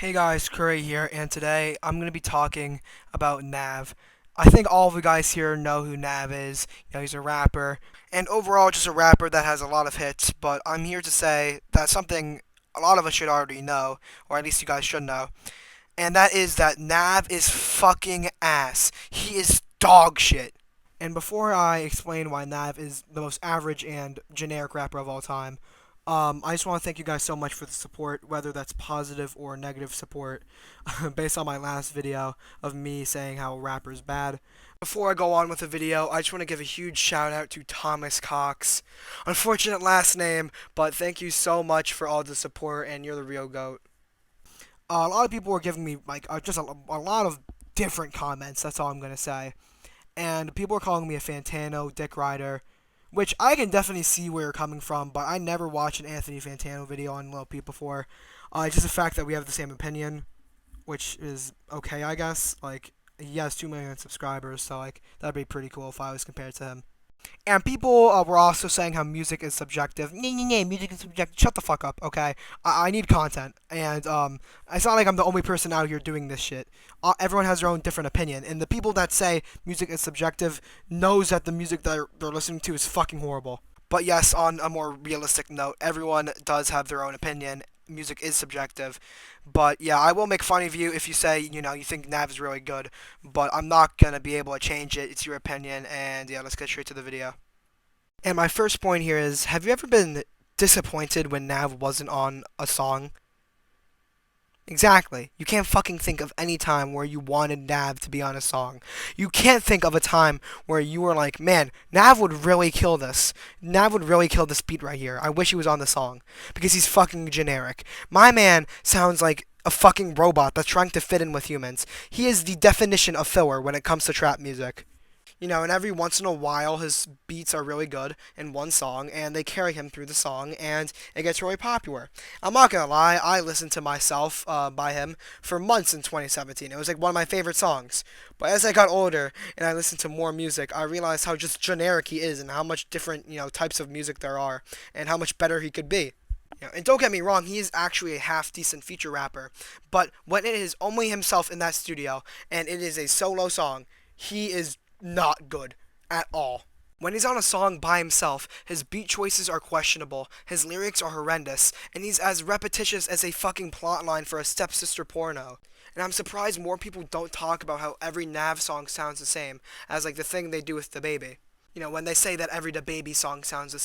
Hey guys, Curry here, and today I'm going to be talking about Nav. I think all of you guys here know who Nav is. He's a rapper, and overall just a rapper that has a lot of hits, but I'm here to say that something a lot of us should already know, or at least you guys should know, and that is that Nav is fucking ass. He is dog shit. And before I explain why Nav is the most average and generic rapper of all time, I just want to thank you guys so much for the support, whether that's positive or negative support, based on my last video of me saying how a rapper is bad. Before I go on with the video, I just want to give a huge shout out to Thomas Cox. Unfortunate last name, but thank you so much for all the support, and you're the real GOAT. A lot of people were giving me like just a lot of different comments, that's all I'm going to say. And people were calling me a Fantano, dick rider, which I can definitely see where you're coming from, but I never watched an Anthony Fantano video on Lil Peep before. It's just the fact that we have the same opinion, which is okay, I guess. Like, he has 2 million subscribers, so like that'd be pretty cool if I was compared to him. And people were also saying how music is subjective. Music is subjective. Shut the fuck up, okay? I need content, and it's not like I'm the only person out here doing this shit. Everyone has their own different opinion, and the people that say music is subjective knows that the music that they're listening to is fucking horrible. But yes, on a more realistic note, everyone does have their own opinion. Music is subjective. But yeah, I will make fun of you if you say, you think Nav is really good. But I'm not going to be able to change it. It's your opinion. And yeah, let's get straight to the video. And my first point here is, have you ever been disappointed when Nav wasn't on a song? Exactly. You can't fucking think of any time where you wanted Nav to be on a song. You can't think of a time where you were like, man, Nav would really kill this. Nav would really kill this beat right here. I wish he was on the song. Because he's fucking generic. My man sounds like a fucking robot that's trying to fit in with humans. He is the definition of filler when it comes to trap music. And every once in a while his beats are really good in one song, and they carry him through the song, and it gets really popular. I'm not gonna lie, I listened to Myself by him for months in 2017. It was like one of my favorite songs. But as I got older and I listened to more music, I realized how just generic he is and how much different, types of music there are, and how much better he could be. And don't get me wrong, he is actually a half-decent feature rapper, but when it is only himself in that studio, and it is a solo song, he is not good at all. When he's on a song by himself, his beat choices are questionable, his lyrics are horrendous, and he's as repetitious as a fucking plotline for a stepsister porno. And I'm surprised more people don't talk about how every Nav song sounds the same, as like the thing they do with the baby. When they say that every DaBaby song sounds the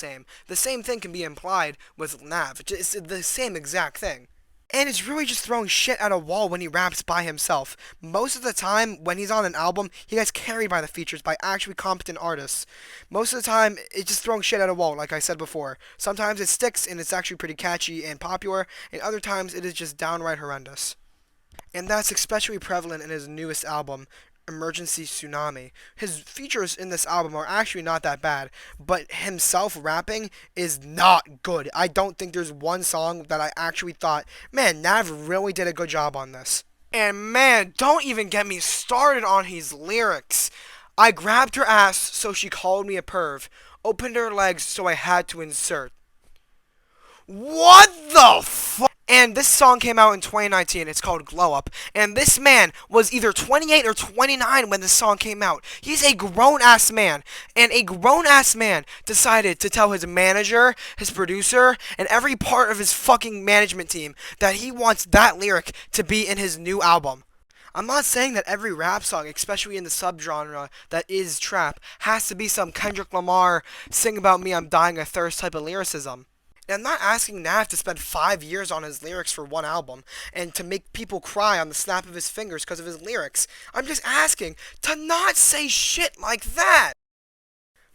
same thing can be implied with Nav. It's the same exact thing. And it's really just throwing shit at a wall when he raps by himself. Most of the time, when he's on an album, he gets carried by the features by actually competent artists. Most of the time, it's just throwing shit at a wall, like I said before. Sometimes it sticks and it's actually pretty catchy and popular, and other times it is just downright horrendous. And that's especially prevalent in his newest album, Emergency Tsunami. His features in this album are actually not that bad, but himself rapping is not good. I don't think there's one song that I actually thought, man, Nav really did a good job on this. And man, don't even get me started on his lyrics. I grabbed her ass so she called me a perv. Opened her legs so I had to insert. What the fuck? And this song came out in 2019. It's called Glow Up. And this man was either 28 or 29 when this song came out. He's a grown-ass man. And a grown-ass man decided to tell his manager, his producer, and every part of his fucking management team that he wants that lyric to be in his new album. I'm not saying that every rap song, especially in the subgenre that is trap, has to be some Kendrick Lamar, sing about me, I'm dying of thirst type of lyricism. And I'm not asking Nav to spend 5 years on his lyrics for one album and to make people cry on the snap of his fingers because of his lyrics. I'm just asking to not say shit like that.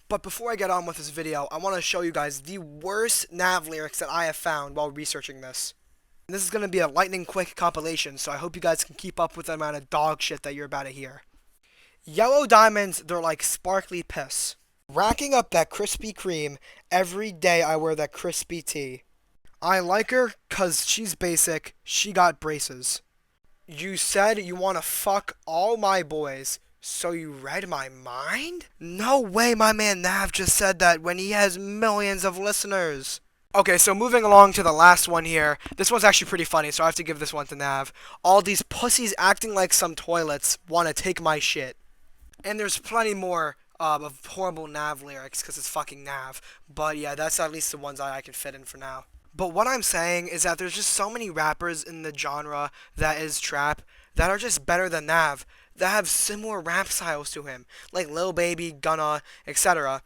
But before I get on with this video, I want to show you guys the worst Nav lyrics that I have found while researching this. And this is going to be a lightning quick compilation, so I hope you guys can keep up with the amount of dog shit that you're about to hear. Yellow diamonds, they're like sparkly piss. Racking up that Krispy Kreme, every day I wear that crispy tee. I like her 'cause she's basic, she got braces. You said you wanna fuck all my boys, so you read my mind? No way my man Nav just said that when he has millions of listeners. Okay, so moving along to the last one here. This one's actually pretty funny, so I have to give this one to Nav. All these pussies acting like some toilets want to take my shit. And there's plenty more of horrible Nav lyrics because it's fucking Nav. But yeah, that's at least the ones I can fit in for now. But what I'm saying is that there's just so many rappers in the genre that is trap that are just better than Nav, that have similar rap styles to him, like Lil Baby, Gunna, etc.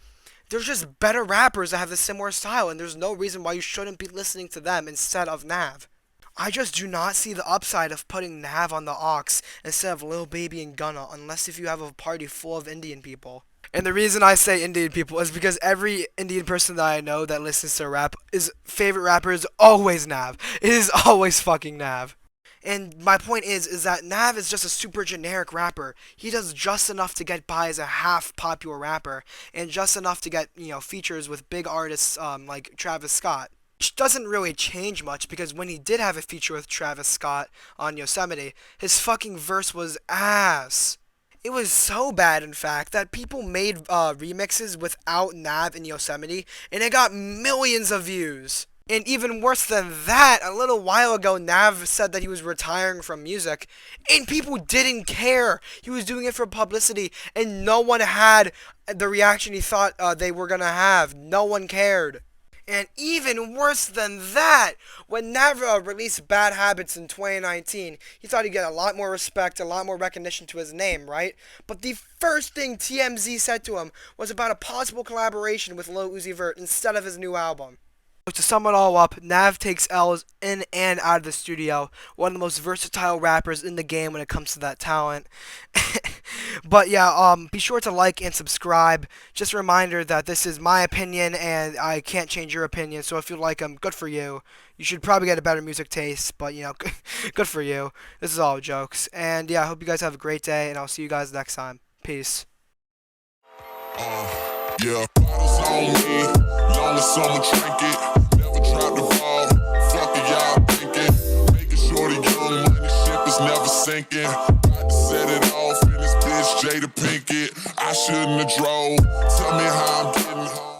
There's just better rappers that have the similar style, and there's no reason why you shouldn't be listening to them instead of Nav. I just do not see the upside of putting Nav on the aux instead of Lil Baby and Gunna, unless if you have a party full of Indian people. And the reason I say Indian people is because every Indian person that I know that listens to rap, his favorite rapper is always Nav. It is always fucking Nav. And my point is that Nav is just a super generic rapper. He does just enough to get by as a half popular rapper, and just enough to get, features with big artists like Travis Scott. Which doesn't really change much because when he did have a feature with Travis Scott on Yosemite, his fucking verse was ass. It was so bad, in fact, that people made remixes without Nav in Yosemite, and it got millions of views. And even worse than that, a little while ago, Nav said that he was retiring from music, and people didn't care. He was doing it for publicity, and no one had the reaction he thought they were gonna have. No one cared. And even worse than that, when Nav released Bad Habits in 2019, he thought he'd get a lot more respect, a lot more recognition to his name, right? But the first thing TMZ said to him was about a possible collaboration with Lil Uzi Vert instead of his new album. To sum it all up, Nav takes L's in and out of the studio. One of the most versatile rappers in the game when it comes to that talent. But yeah, be sure to like and subscribe. Just a reminder that this is my opinion and I can't change your opinion. So if you like him, good for you. You should probably get a better music taste, but good for you. This is all jokes. And yeah, I hope you guys have a great day, and I'll see you guys next time. Peace. Yeah, bottles on me, long as someone drink it. Never drop the ball, fuck it, y'all thinking. Making sure the young money ship is never sinking. About to set it off in this bitch, Jada Pinkett. I shouldn't have drove, tell me how I'm getting home.